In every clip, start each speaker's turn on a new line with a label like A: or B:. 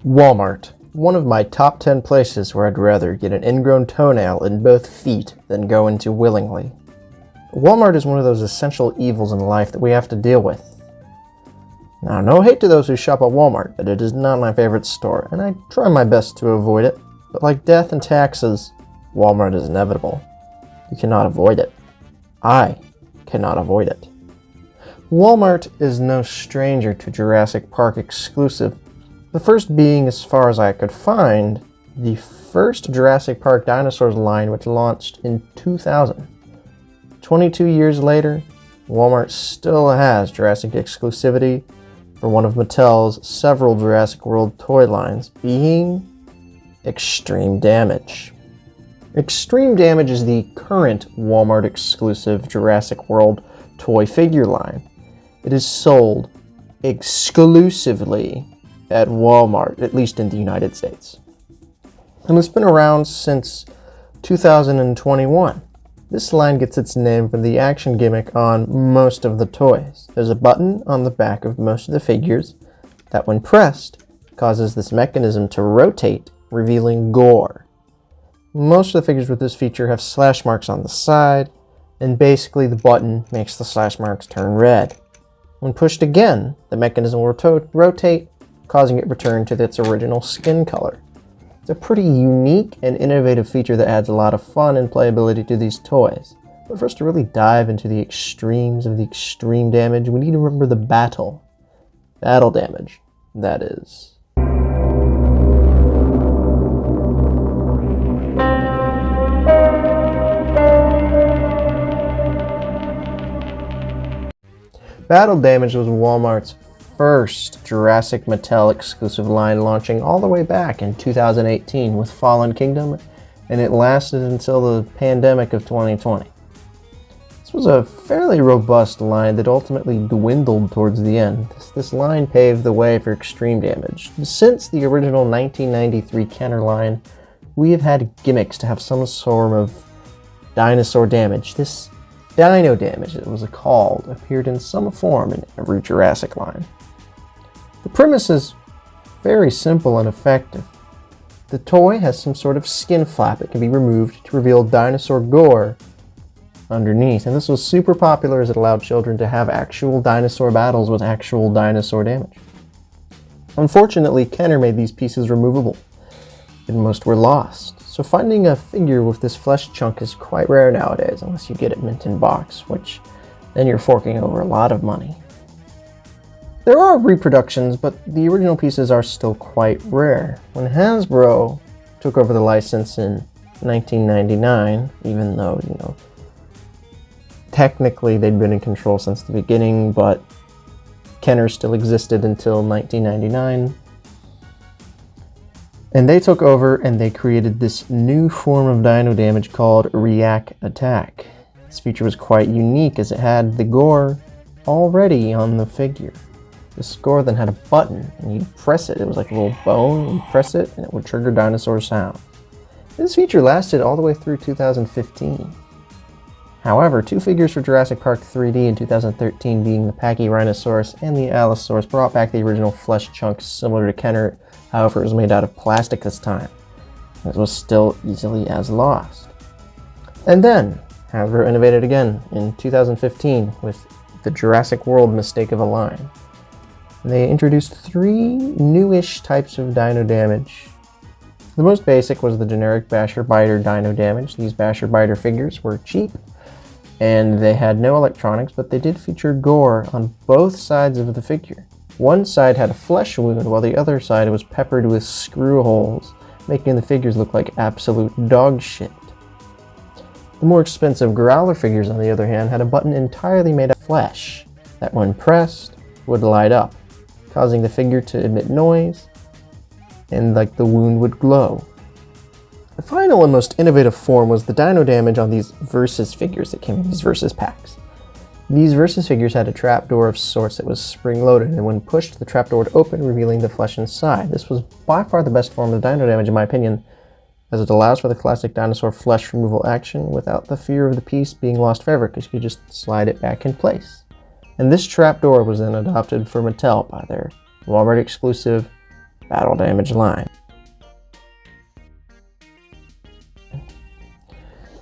A: Walmart, one of my top 10 places where I'd rather get an ingrown toenail in both feet than go into willingly. Walmart is one of those essential evils in life that we have to deal with. Now, no hate to those who shop at Walmart, but it is not my favorite store, and I try my best to avoid it. But like death and taxes, Walmart is inevitable. You cannot avoid it. I cannot avoid it. Walmart is no stranger to Jurassic Park exclusive. The first being, as far as I could find, the first Jurassic Park Dinosaurs line, which launched in 2000. 22 years later, Walmart still has Jurassic exclusivity for one of Mattel's several Jurassic World toy lines, being Extreme Damage. Extreme Damage is the current Walmart exclusive Jurassic World toy figure line. It is sold exclusively at Walmart, at least in the United States. And it's been around since 2021. This line gets its name from the action gimmick on most of the toys. There's a button on the back of most of the figures that, when pressed, causes this mechanism to rotate, revealing gore. Most of the figures with this feature have slash marks on the side, and basically the button makes the slash marks turn red. When pushed again, the mechanism will rotate, causing it to return to its original skin color. It's a pretty unique and innovative feature that adds a lot of fun and playability to these toys. But for us to really dive into the extremes of the extreme damage, we need to remember the battle damage, that is. Battle Damage was Walmart's first Jurassic Mattel exclusive line, launching all the way back in 2018 with Fallen Kingdom, and it lasted until the pandemic of 2020. This was a fairly robust line that ultimately dwindled towards the end. This line paved the way for Extreme Damage. Since the original 1993 Kenner line, we have had gimmicks to have some sort of dinosaur damage. This Dino Damage, it was called, appeared in some form in every Jurassic line. The premise is very simple and effective. The toy has some sort of skin flap that can be removed to reveal dinosaur gore underneath, and this was super popular as it allowed children to have actual dinosaur battles with actual dinosaur damage. Unfortunately, Kenner made these pieces removable, and most were lost. So finding a figure with this flesh chunk is quite rare nowadays, unless you get it mint in box, which then you're forking over a lot of money. There are reproductions, but the original pieces are still quite rare. When Hasbro took over the license in 1999, even though, technically they'd been in control since the beginning, but Kenner still existed until 1999. And they took over and they created this new form of Dino Damage called React Attack. This feature was quite unique as it had the gore already on the figure. This gore then had a button, and you'd press it. It was like a little bone, you'd press it, and it would trigger dinosaur sound. This feature lasted all the way through 2015. However, two figures for Jurassic Park 3D in 2013, being the Pachyrhinosaurus and the Allosaurus, brought back the original flesh chunks similar to Kenner. However, it was made out of plastic this time. It was still easily as lost. And then, Hasbro innovated again in 2015 with the Jurassic World mistake of a line. They introduced three newish types of Dino Damage. The most basic was the generic Basher Biter Dino Damage. These Basher Biter figures were cheap, and they had no electronics, but they did feature gore on both sides of the figure. One side had a flesh wound, while the other side was peppered with screw holes, making the figures look like absolute dog shit. The more expensive Growler figures, on the other hand, had a button entirely made of flesh that, when pressed, would light up, causing the figure to emit noise, and like the wound would glow. The final and most innovative form was the Dino Damage on these Versus figures that came in these Versus packs. These Versus figures had a trapdoor of sorts that was spring-loaded, and when pushed, the trapdoor would open, revealing the flesh inside. This was by far the best form of Dino Damage, in my opinion, as it allows for the classic dinosaur flesh removal action without the fear of the piece being lost forever, because you could just slide it back in place. And this trapdoor was then adopted for Mattel by their Walmart exclusive Battle Damage line.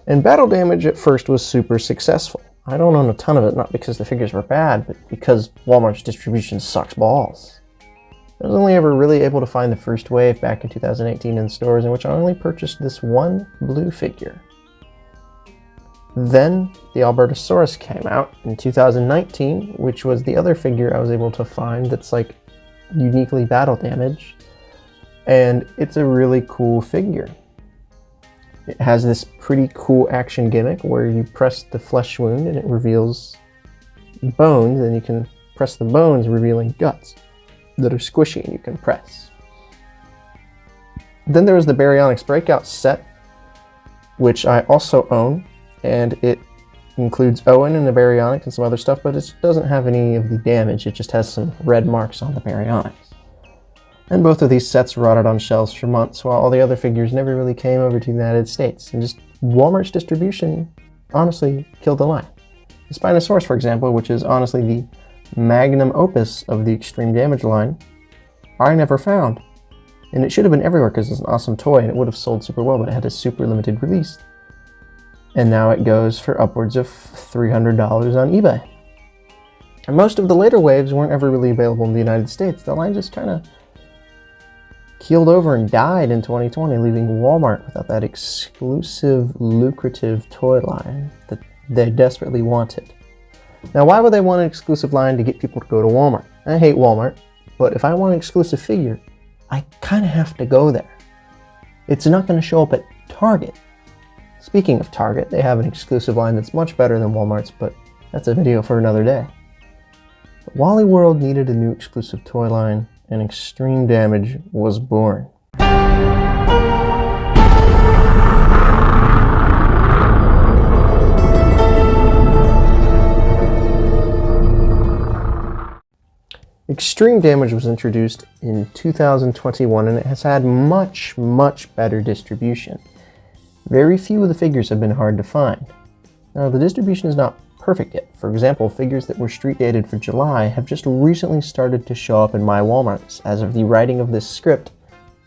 A: And Battle Damage at first was super successful. I don't own a ton of it, not because the figures were bad, but because Walmart's distribution sucks balls. I was only ever really able to find the first wave back in 2018 in stores, in which I only purchased this one blue figure. Then the Albertosaurus came out in 2019, which was the other figure I was able to find that's like uniquely battle damaged, and it's a really cool figure. It has this pretty cool action gimmick where you press the flesh wound and it reveals bones, and you can press the bones revealing guts that are squishy and you can press. Then there was the Baryonyx Breakout set, which I also own, and it includes Owen and the Baryonyx and some other stuff, but it doesn't have any of the damage. It just has some red marks on the Baryonyx. And both of these sets rotted on shelves for months, while all the other figures never really came over to the United States. And just Walmart's distribution honestly killed the line. The Spinosaurus, for example, which is honestly the magnum opus of the Extreme Damage line, I never found. And it should have been everywhere because it's an awesome toy and it would have sold super well, but it had a super limited release. And now it goes for upwards of $300 on eBay. And most of the later waves weren't ever really available in the United States. The line just kind of keeled over and died in 2020, leaving Walmart without that exclusive, lucrative toy line that they desperately wanted. Now, why would they want an exclusive line to get people to go to Walmart? I hate Walmart, but if I want an exclusive figure, I kind of have to go there. It's not going to show up at Target. Speaking of Target, they have an exclusive line that's much better than Walmart's, but that's a video for another day. But Wally World needed a new exclusive toy line, and Extreme Damage was born. Extreme Damage was introduced in 2021, and it has had much, much better distribution. Very few of the figures have been hard to find. Now, the distribution is not perfect yet. For example, figures that were street dated for July have just recently started to show up in my Walmarts as of the writing of this script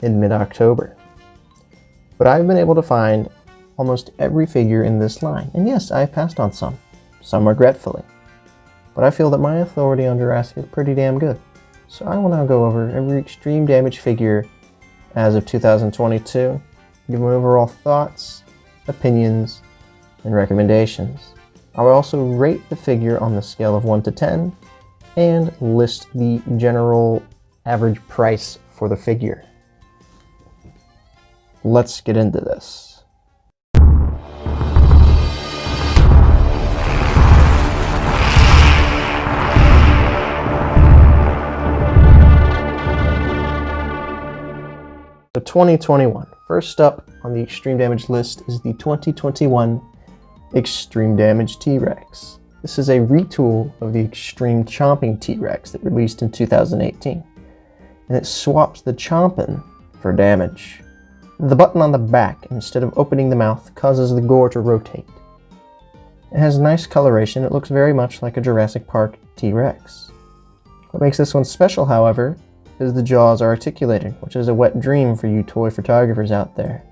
A: in mid-October. But I've been able to find almost every figure in this line, and yes, I have passed on some regretfully. But I feel that my authority on Jurassic is pretty damn good. So I will now go over every Extreme Damage figure as of 2022, give my overall thoughts, opinions, and recommendations. I will also rate the figure on the scale of 1 to 10, and list the general average price for the figure. Let's get into this. So 2021. First up on the Extreme Damage list is the 2021 Extreme Damage T-Rex. This is a retool of the Extreme Chomping T-Rex that released in 2018. And it swaps the chomping for damage. The button on the back, instead of opening the mouth, causes the gore to rotate. It has nice coloration. It looks very much like a Jurassic Park T-Rex. What makes this one special, however, is the jaws are articulated, which is a wet dream for you toy photographers out there.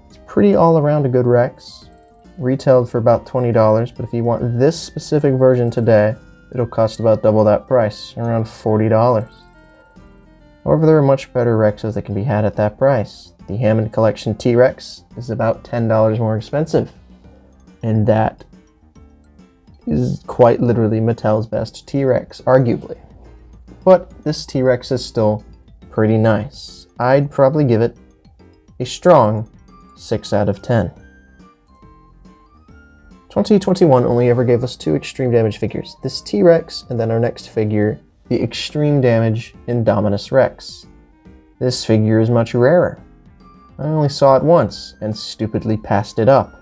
A: It's pretty all around a good Rex. Retailed for about $20, but if you want this specific version today, it'll cost about double that price, around $40. However, there are much better Rexes that can be had at that price. The Hammond Collection T-Rex is about $10 more expensive, and that is quite literally Mattel's best T-Rex, arguably. But this T-Rex is still pretty nice. I'd probably give it a strong 6 out of 10. 2021 only ever gave us 2 Extreme Damage figures, this T-Rex and then our next figure, the Extreme Damage Indominus Rex. This figure is much rarer. I only saw it once and stupidly passed it up.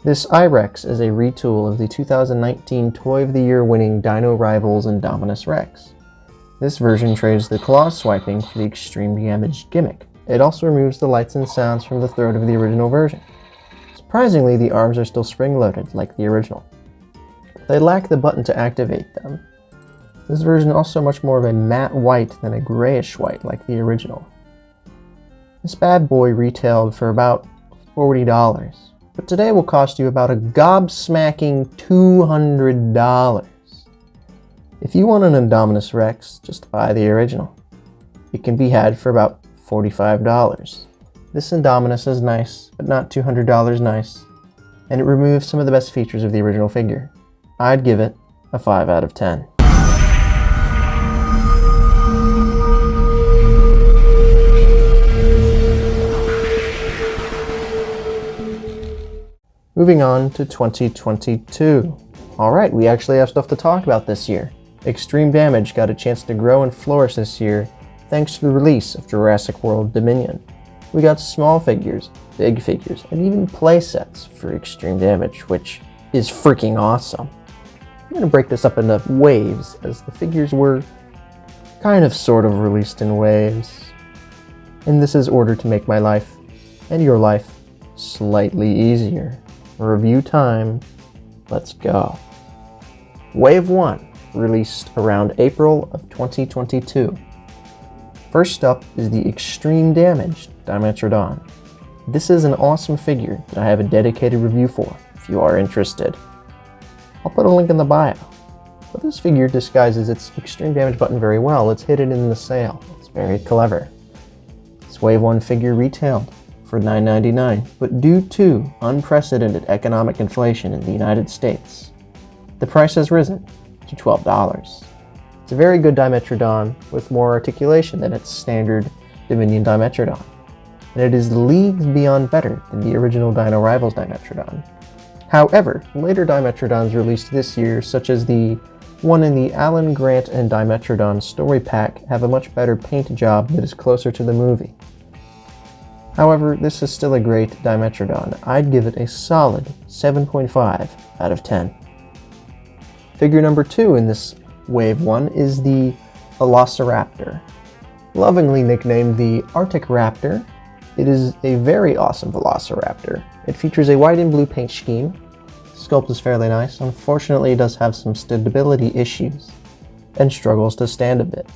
A: This I-Rex is a retool of the 2019 Toy of the Year winning Dino Rivals Indominus Rex. This version trades the claw swiping for the Extreme Damage gimmick. It also removes the lights and sounds from the throat of the original version. Surprisingly, the arms are still spring-loaded, like the original. They lack the button to activate them. This version is also much more of a matte white than a grayish white like the original. This bad boy retailed for about $40, but today will cost you about a gobsmacking $200. If you want an Indominus Rex, just buy the original. It can be had for about $45. This Indominus is nice, but not $200 nice, and it removes some of the best features of the original figure. I'd give it a 5 out of 10. Moving on to 2022. Alright, we actually have stuff to talk about this year. Extreme Damage got a chance to grow and flourish this year thanks to the release of Jurassic World Dominion. We got small figures, big figures, and even playsets for Extreme Damage, which is freaking awesome. I'm going to break this up into waves, as the figures were kind of sort of released in waves. And this is ordered to make my life and your life slightly easier. Review time, let's go. Wave 1, released around April of 2022. First up is the Extreme Damage Dimetrodon. This is an awesome figure that I have a dedicated review for, if you are interested. I'll put a link in the bio. But this figure disguises its Extreme Damage button very well. It's hidden in the sale. It's very clever. This Wave 1 figure retailed for $9.99, but due to unprecedented economic inflation in the United States, the price has risen to $12. It's a very good Dimetrodon with more articulation than its standard Dominion Dimetrodon, and it is leagues beyond better than the original Dino Rivals Dimetrodon. However, later Dimetrodons released this year, such as the one in the Alan Grant and Dimetrodon story pack, have a much better paint job that is closer to the movie. However, this is still a great Dimetrodon. I'd give it a solid 7.5 out of 10. Figure number 2 in this Wave 1 is the Velociraptor. Lovingly nicknamed the Arctic Raptor, it is a very awesome Velociraptor. It features a white and blue paint scheme. The sculpt is fairly nice. Unfortunately, it does have some stability issues and struggles to stand a bit.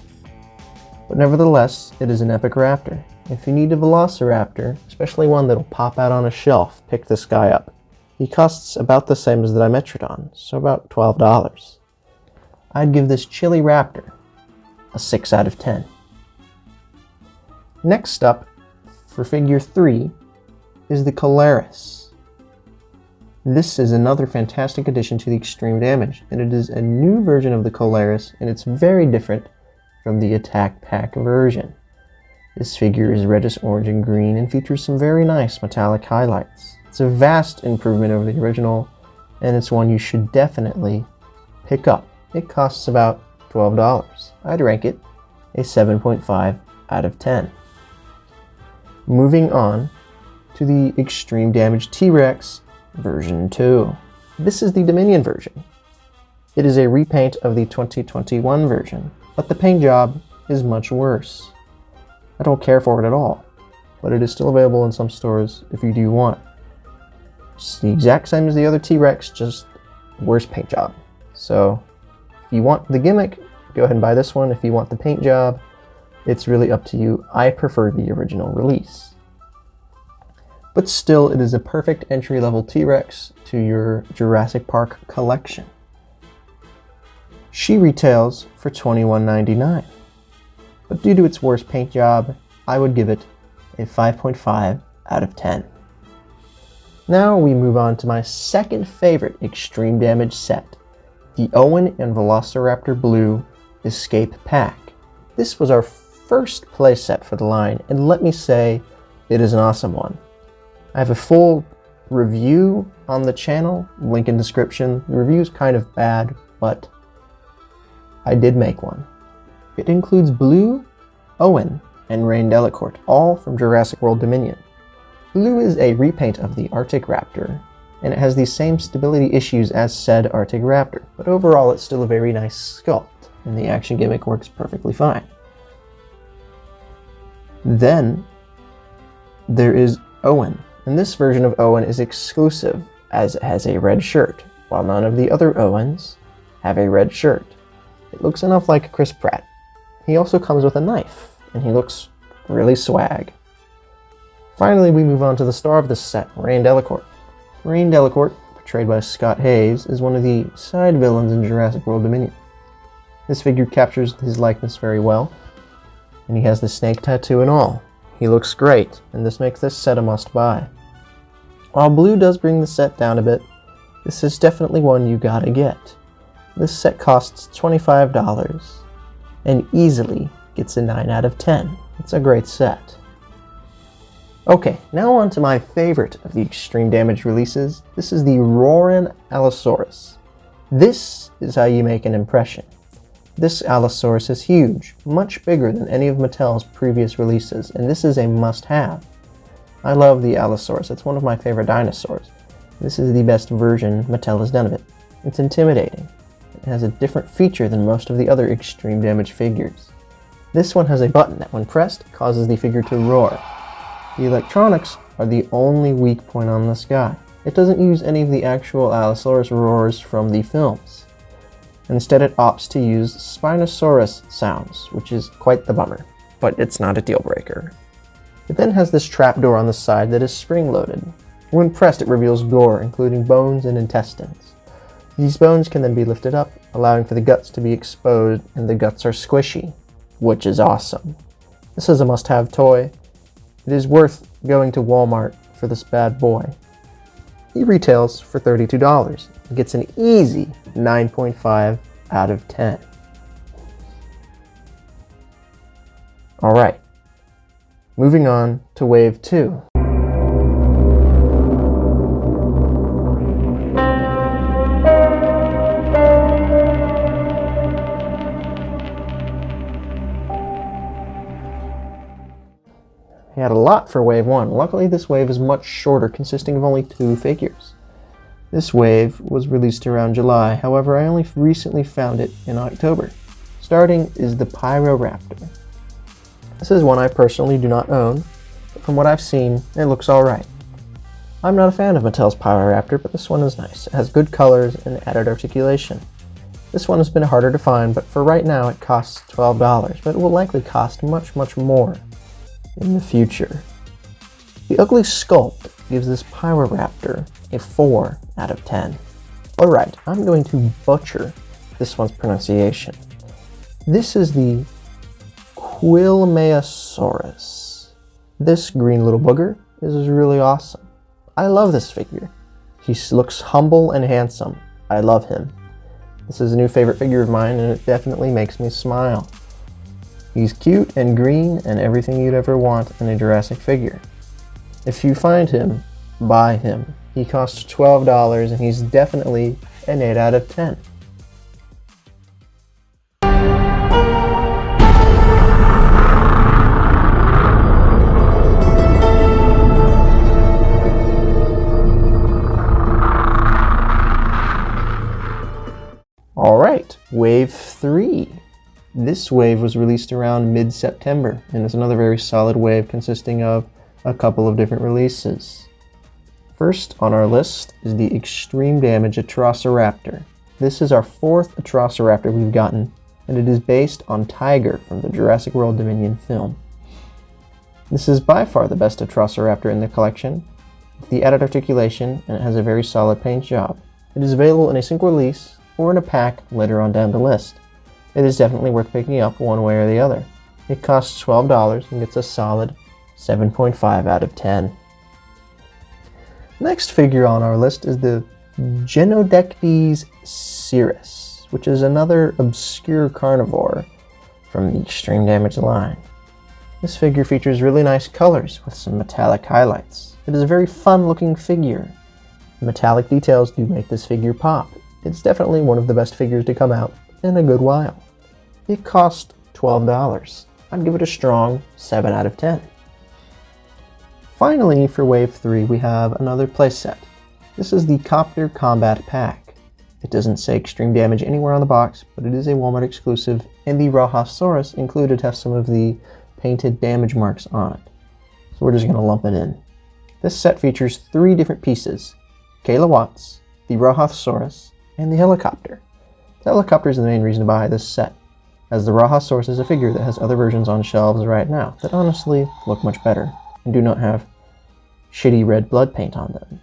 A: But nevertheless, it is an epic raptor. If you need a Velociraptor, especially one that'll pop out on a shelf, pick this guy up. He costs about the same as the Dimetrodon, so about $12. I'd give this chilly raptor a 6 out of 10. Next up, for figure 3, is the Colaris. This is another fantastic addition to the Extreme Damage, and it is a new version of the Colaris, and it's very different from the Attack Pack version. This figure is reddish orange and green and features some very nice metallic highlights. It's a vast improvement over the original, and it's one you should definitely pick up. It costs about $12. I'd rank it a 7.5 out of 10. Moving on to the Extreme Damage T-Rex version 2. This is the Dominion version. It is a repaint of the 2021 version, but the paint job is much worse. I don't care for it at all, but it is still available in some stores if you do want. It's the exact same as the other T-Rex, just worse paint job. So if you want the gimmick, go ahead and buy this one. If you want the paint job, it's really up to you. I prefer the original release. But still, it is a perfect entry-level T-Rex to your Jurassic Park collection. She retails for $21.99. But due to its worst paint job, I would give it a 5.5 out of 10. Now we move on to my second favorite Extreme Damage set, the Owen and Velociraptor Blue Escape Pack. This was our first playset for the line, and let me say, it is an awesome one. I have a full review on the channel, link in description. The review is kind of bad, but I did make one. It includes Blue, Owen, and Rain Delacourt, all from Jurassic World Dominion. Blue is a repaint of the Arctic Raptor, and it has the same stability issues as said Arctic Raptor, but overall it's still a very nice sculpt, and the action gimmick works perfectly fine. Then, there is Owen, and this version of Owen is exclusive, as it has a red shirt, while none of the other Owens have a red shirt. It looks enough like Chris Pratt. He also comes with a knife, and he looks really swag. Finally, we move on to the star of this set, Rain Delacourt. Rain Delacourt, portrayed by Scott Hayes, is one of the side villains in Jurassic World Dominion. This figure captures his likeness very well, and he has the snake tattoo and all. He looks great, and this makes this set a must-buy. While blue does bring the set down a bit, this is definitely one you gotta get. This set costs $25, and easily gets a 9 out of 10. It's a great set. Okay, now on to my favorite of the Extreme Damage releases. This is the Roarin' Allosaurus. This is how you make an impression. This Allosaurus is huge, much bigger than any of Mattel's previous releases, and this is a must-have. I love the Allosaurus, it's one of my favorite dinosaurs. This is the best version Mattel has done of it. It's intimidating. It has a different feature than most of the other Extreme Damage figures. This one has a button that, when pressed, causes the figure to roar. The electronics are the only weak point on this guy. It doesn't use any of the actual Allosaurus roars from the films. Instead, it opts to use Spinosaurus sounds, which is quite the bummer, but it's not a deal breaker. It then has this trapdoor on the side that is spring-loaded. When pressed, it reveals gore, including bones and intestines. These bones can then be lifted up, allowing for the guts to be exposed, and the guts are squishy, which is awesome. This is a must-have toy. It is worth going to Walmart for this bad boy. He retails for $32 and gets an easy 9.5 out of 10. Alright, moving on to Wave 2. He had a lot for Wave 1. Luckily, this wave is much shorter, consisting of only 2 figures. This wave was released around July, however, I only recently found it in October. Starting is the Pyroraptor. This is one I personally do not own, but from what I've seen, it looks alright. I'm not a fan of Mattel's Pyroraptor, but this one is nice. It has good colors and added articulation. This one has been harder to find, but for right now it costs $12, but it will likely cost much, much more in the future. The ugly sculpt gives this Pyroraptor a 4 out of 10. Alright, I'm going to butcher this one's pronunciation. This is the Quilmaeosaurus. This green little booger is really awesome. I love this figure. He looks humble and handsome. I love him. This is a new favorite figure of mine, and it definitely makes me smile. He's cute and green and everything you'd ever want in a Jurassic figure. If you find him, buy him. He costs $12 and he's definitely an 8 out of 10. Alright, Wave 3. This wave was released around mid-September, and it's another very solid wave consisting of a couple of different releases. First on our list is the Extreme Damage Atrociraptor. This is our 4th Atrociraptor we've gotten, and it is based on Tiger from the Jurassic World Dominion film. This is by far the best Atrociraptor in the collection, with the added articulation, and it has a very solid paint job. It is available in a single release or in a pack later on down the list. It is definitely worth picking up one way or the other. It costs $12 and gets a solid 7.5 out of 10. Next figure on our list is the Genodectes cirrus, which is another obscure carnivore from the Extreme Damage line. This figure features really nice colors with some metallic highlights. It is a very fun looking figure. The metallic details do make this figure pop. It's definitely one of the best figures to come out in a good while. It cost $12. I'd give it a strong 7 out of 10. Finally, for Wave 3, we have another playset. This is the Copter Combat Pack. It doesn't say Extreme Damage anywhere on the box, but it is a Walmart exclusive, and the Rahasaurus included has some of the painted damage marks on it. So we're just going to lump it in. This set features 3 different pieces: Kayla Watts, the Rahasaurus, and the helicopter. The helicopter is the main reason to buy this set, as the Rahasaurus is a figure that has other versions on shelves right now that honestly look much better and do not have shitty red blood paint on them.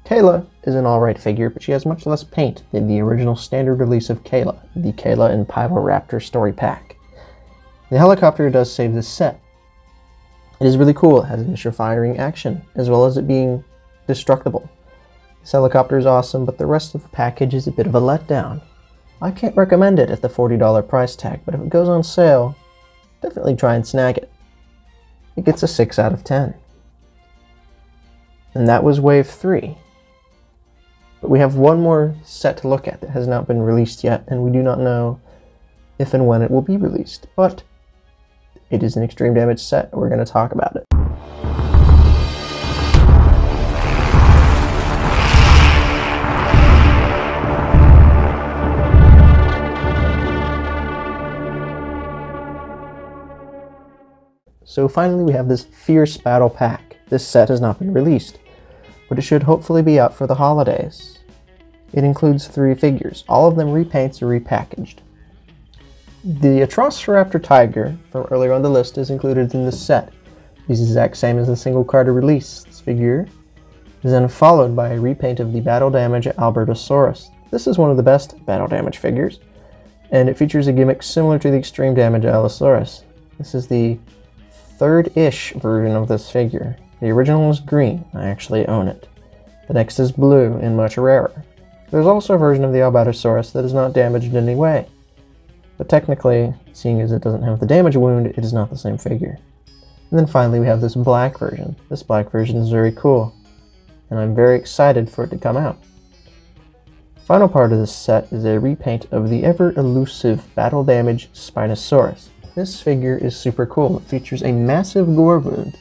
A: Kayla is an alright figure, but she has much less paint than the original standard release of Kayla, the Kayla and Pyroraptor story pack. The helicopter does save this set. It is really cool. It has initial firing action, as well as it being destructible. This helicopter is awesome, but the rest of the package is a bit of a letdown. I can't recommend it at the $40 price tag, but if it goes on sale, definitely try and snag it. It gets a 6 out of 10. And that was Wave 3. But we have one more set to look at that has not been released yet, and we do not know if and when it will be released. But it is an extreme damage set, and we're going to talk about it. So finally we have this Fierce Battle Pack. This set has not been released, but it should hopefully be out for the holidays. It includes 3 figures, all of them repaints or repackaged. The Atrociraptor Tiger from earlier on the list is included in this set. He's the exact same as the single card release. This figure is then followed by a repaint of the Battle Damage Albertosaurus. This is one of the best Battle Damage figures, and it features a gimmick similar to the Extreme Damage Allosaurus. This is the third-ish version of this figure. The original is green. I actually own it. The next is blue and much rarer. There's also a version of the Albertosaurus that is not damaged in any way. But technically, seeing as it doesn't have the damage wound, it is not the same figure. And then finally we have this black version. This black version is very cool, and I'm very excited for it to come out. Final part of this set is a repaint of the ever-elusive Battle Damage Spinosaurus. This figure is super cool. It features a massive gore wound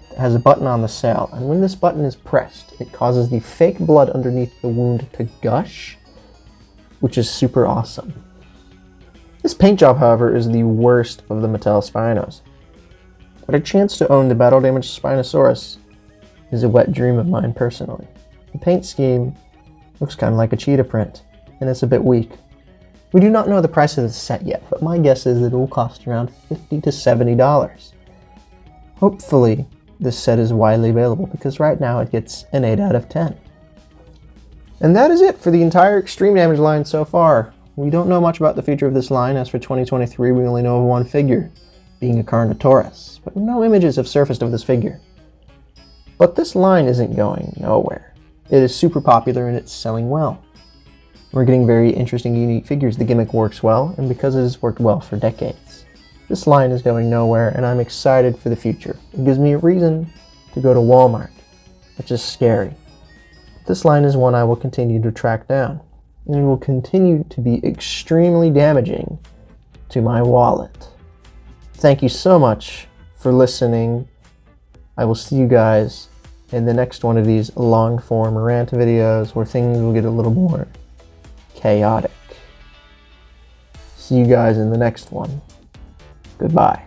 A: that has a button on the sail, and when this button is pressed, it causes the fake blood underneath the wound to gush, which is super awesome. This paint job, however, is the worst of the Mattel Spinos, but a chance to own the Battle Damage Spinosaurus is a wet dream of mine personally. The paint scheme looks kind of like a cheetah print, and it's a bit weak. We do not know the price of this set yet, but my guess is that it will cost around $50 to $70. Hopefully, this set is widely available, because right now it gets an 8 out of 10. And that is it for the entire Extreme Damage line so far. We don't know much about the future of this line. As for 2023, we only know of one figure, being a Carnotaurus, but no images have surfaced of this figure. But this line isn't going nowhere. It is super popular and it's selling well. We're getting very interesting, unique figures. The gimmick works well, and because it has worked well for decades. This line is going nowhere, and I'm excited for the future. It gives me a reason to go to Walmart, which is scary. This line is one I will continue to track down, and it will continue to be extremely damaging to my wallet. Thank you so much for listening. I will see you guys in the next one of these long-form rant videos where things will get a little more chaotic. See you guys in the next one. Goodbye.